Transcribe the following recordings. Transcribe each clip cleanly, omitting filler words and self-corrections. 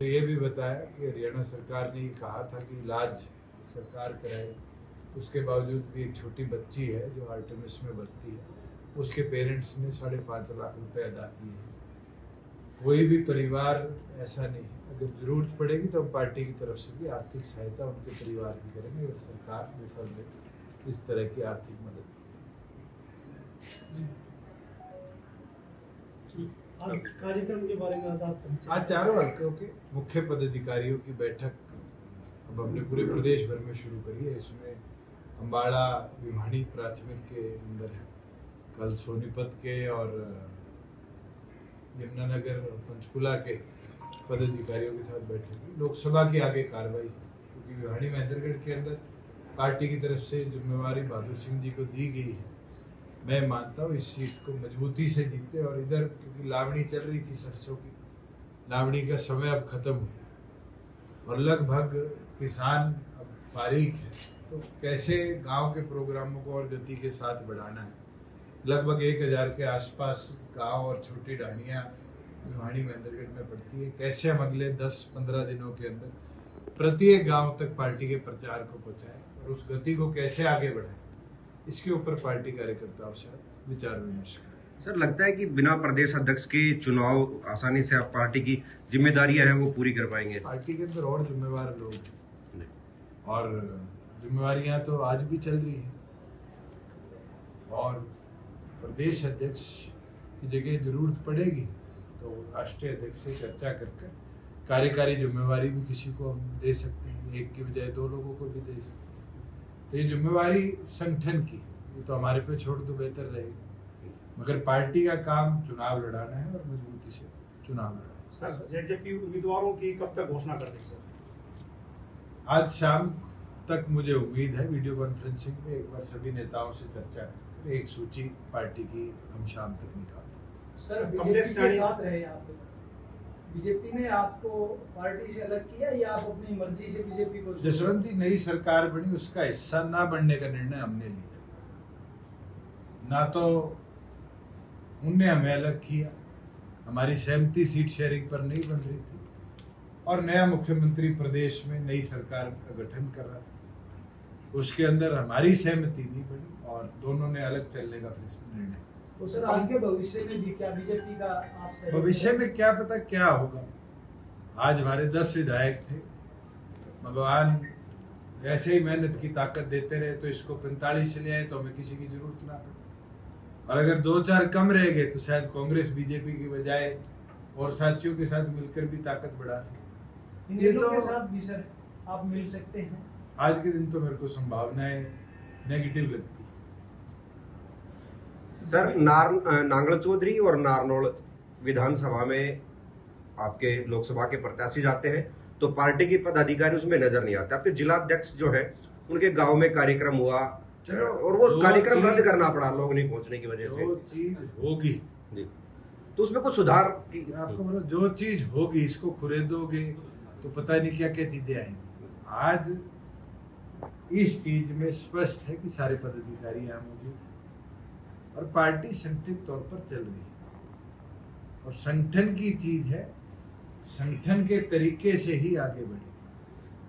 तो ये भी बताया कि हरियाणा सरकार ने ये कहा था कि इलाज सरकार कराए, उसके बावजूद भी एक छोटी बच्ची है जो आर्टेमिस में भर्ती है, उसके पेरेंट्स ने 5.5 लाख रुपए अदा किए हैं। कोई भी परिवार ऐसा नहीं है, अगर जरूरत पड़ेगी तो हम पार्टी की तरफ से भी आर्थिक सहायता उनके परिवार की करेंगे और सरकार विफल में इस तरह की आर्थिक मदद करेगी। कार्यक्रम के बारे में आज चारों हल्कों के मुख्य पदाधिकारियों की बैठक अब हमने पूरे प्रदेश भर में शुरू करी है। इसमें अम्बाड़ा भिवानी प्राथमिक के अंदर है, कल सोनीपत के और यमुनानगर और पंचकुला के पदाधिकारियों के साथ बैठेगी। लोकसभा की आगे कार्रवाई, क्योंकि भिवानी महेंद्रगढ़ के अंदर पार्टी की तरफ से जिम्मेवारी बहादुर सिंह जी को दी गई है। मैं मानता हूँ इस सीट को मजबूती से जीते, और इधर क्योंकि लावणी चल रही थी सरसों की, लावणी का समय अब खत्म हुआ और लगभग किसान अब फारिग है, तो कैसे गांव के प्रोग्रामों को और गति के साथ बढ़ाना है। लगभग 1000 के आसपास गांव और छोटी ढाणियाँ भिवानी महेंद्रगढ़ में पड़ती है। कैसे हम अगले 10-15 दिनों के अंदर प्रत्येक गांव तक पार्टी के प्रचार को पहुंचाएं और उस गति को कैसे आगे बढ़ाएं, इसके ऊपर पार्टी कार्यकर्ताओं से विचार विमर्श करें। सर, लगता है कि बिना प्रदेश अध्यक्ष के चुनाव आसानी से आप पार्टी की जिम्मेदारियां हैं वो पूरी कर पाएंगे? पार्टी के अंदर और जिम्मेवार लोग हैं और जिम्मेवारियां तो आज भी चल रही हैं, और प्रदेश अध्यक्ष की जगह जरूरत पड़ेगी तो राष्ट्रीय अध्यक्ष से चर्चा कर कार्यकारी जिम्मेवारी भी किसी को हम दे सकते हैं, एक की बजाय 2 लोगों को भी दे सकते हैं। तो ये जिम्मेवारी संगठन की, ये तो हमारे पे छोड़ दो बेहतर रहेगी, मगर पार्टी का काम चुनाव लड़ाना है और मजबूती से चुनाव लड़ाना है। सर, जेजेपी उम्मीदवारों की कब तक घोषणा कर देंगे सर? आज शाम तक मुझे उम्मीद है वीडियो कॉन्फ्रेंसिंग में एक बार सभी नेताओं से चर्चा कर एक सूची पार्टी की हम शाम तक निकाल सकते। सर, बीजेपी के साथ रहे आप, बीजेपी ने आपको पार्टी से अलग किया या आप अपनी मर्जी से बीजेपी को? जसवंत जी, नई सरकार बनी, उसका हिस्सा ना बनने का निर्णय हमने लिया, ना तो उनने हमें अलग किया। हमारी सहमति सीट शेयरिंग पर नहीं बन रही थी, और नया मुख्यमंत्री प्रदेश में नई सरकार का गठन कर रहा था, उसके अंदर हमारी सहमति नहीं बनी और दोनों ने अलग चलने का निर्णय। तो सर, आगे भविष्य में भी क्या बीजेपी का आपसे? भविष्य में क्या पता क्या होगा। आज हमारे 10 विधायक थे, भगवान ऐसे ही मेहनत की ताकत देते रहे तो इसको 45 ले आए तो हमें किसी की जरूरत ना पड़े, और अगर 2-4 कम रह गए तो शायद कांग्रेस बीजेपी की बजाय और साथियों के साथ मिलकर भी ताकत बढ़ा सके। ये तो के साथ भी सर आप मिल सकते हैं। आज के दिन तो मेरे को संभावनाएं नेगेटिव लगती है। सर, नांगल चौधरी और नारनौल विधानसभा में आपके लोकसभा के प्रत्याशी जाते हैं तो पार्टी के पदाधिकारी उसमें नजर नहीं आते। आपके जिला अध्यक्ष जो है उनके गांव में कार्यक्रम हुआ और वो कार्यक्रम रद्द करना पड़ा लोग नहीं पहुंचने की वजह से। जो चीज होगी जी, तो उसमें कुछ सुधार की आपको बोलो, जो चीज होगी इसको खुरेदोगे तो पता नहीं क्या क्या चीजें आएंगी। आज इस चीज में स्पष्ट है कि सारे पदाधिकारी यहाँ मौजूद हैं और पार्टी संगठित तौर पर चल रही है, और संगठन की चीज है, संगठन के तरीके से ही आगे बढ़ेगी।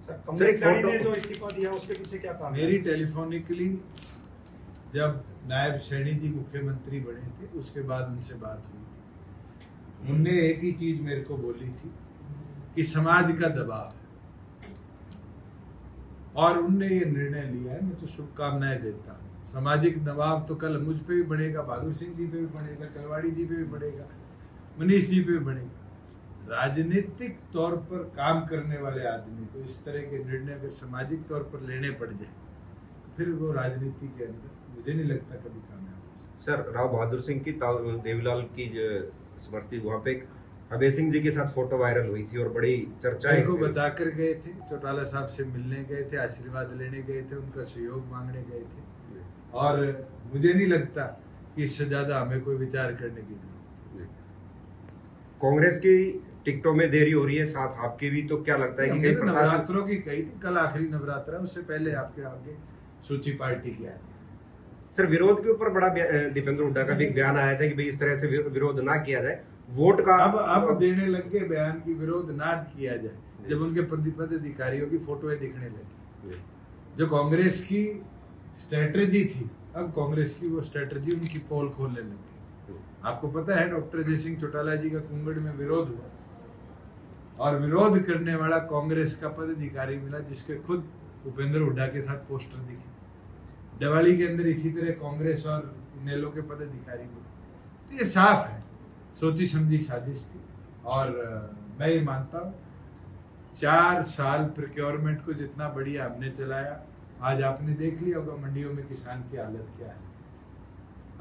सर, कमलेश सैनी ने जो इस्तीफा दिया उसके पीछे क्या कारण? मेरी टेलीफोनिकली जब नायब सैनी जी मुख्यमंत्री बने थे उसके बाद उनसे बात हुई थी, उनने एक ही चीज मेरे को बोली थी कि समाज का दबाव है, और उनने ये निर्णय लिया है। मैं तो शुभकामनाएं देता हूँ। सामाजिक दबाव तो कल मुझ पे भी बढ़ेगा, बहादुर सिंह जी पे भी बढ़ेगा, कलवाड़ी जी पे भी बढ़ेगा, मनीष जी पे भी बढ़ेगा। राजनीतिक तौर पर काम करने वाले आदमी को इस तरह के निर्णय अगर सामाजिक तौर पर लेने पड़ जाए तो फिर वो राजनीति के अंदर मुझे नहीं लगता कभी कामयाब हो सकता। सर, राव बहादुर सिंह की देवीलाल की स्मृति वहां पे अभय सिंह जी के साथ फोटो वायरल हुई थी और बड़ी चर्चाएं को बताकर गए थे, चौटाला साहब से मिलने गए थे, आशीर्वाद लेने गए थे, उनका सहयोग मांगने गए थे, और मुझे नहीं लगता कि इससे ज्यादा हमें कोई विचार करने की जरूरत है। कांग्रेस की टिकटों में देरी हो रही है, साथ आपकी भी, तो क्या लगता है कि कई नवरात्रों की कही थी, कल आखिरी नवरात्र है, उससे पहले आपके आगे सूची पार्टी की आ रही है। सर, विरोध के ऊपर बड़ा दीपेंद्र हुड्डा का भी एक बयान आया था कि भाई इस तरह से विरोध ना किया जाए, वोट का अब देने लग गए बयान की विरोध नाद किया जाए जब उनके पदाधिकारियों की फोटोएं दिखने लगी। जो कांग्रेस की स्ट्रेटजी थी, अब कांग्रेस की वो स्ट्रेटजी उनकी पोल खोलने लगी। आपको पता है डॉक्टर अजय सिंह चौटाला जी का कुंगड़ में विरोध हुआ और विरोध करने वाला कांग्रेस का पदाधिकारी मिला जिसके खुद भूपेंद्र हुड्डा के साथ पोस्टर दिखे। दिवाली के अंदर इसी तरह कांग्रेस और इनेलो के पदाधिकारी मिले। तो ये साफ है सोची समझी साजिश थी। और मैं ये मानता हूँ 4 साल प्रोक्योरमेंट को जितना बढ़िया हमने चलाया, आज आपने देख लिया होगा मंडियों में किसान की हालत क्या है।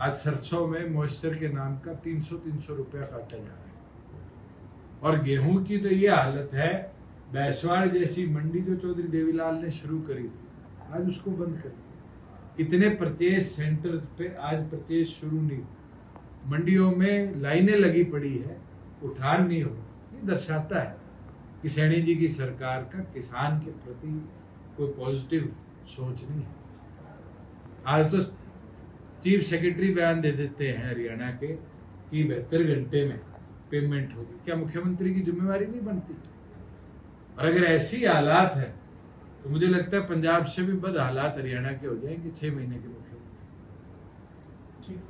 आज सरसों में मॉइस्चर के नाम का 300 रुपया काटा जा रहा है। और गेहूं की तो ये हालत है, बैसवाड़ जैसी मंडी जो चौधरी देवीलाल ने शुरू करी आज उसको बंद कर। इतने परचेज सेंटर पे आज परचेज शुरू नहीं, मंडियों में लाइनें लगी पड़ी है, उठान नहीं हो। ये दर्शाता है कि सैनी जी की सरकार का किसान के प्रति कोई पॉजिटिव सोच नहीं है। आज तो चीफ सेक्रेटरी बयान दे देते हैं हरियाणा के कि 72 घंटे में पेमेंट होगी। क्या मुख्यमंत्री की जिम्मेवारी नहीं बनती? और अगर ऐसी हालात है तो मुझे लगता है पंजाब से भी बद हालात हरियाणा के हो जाएंगे 6 महीने के मुख्यमंत्री। ठीक।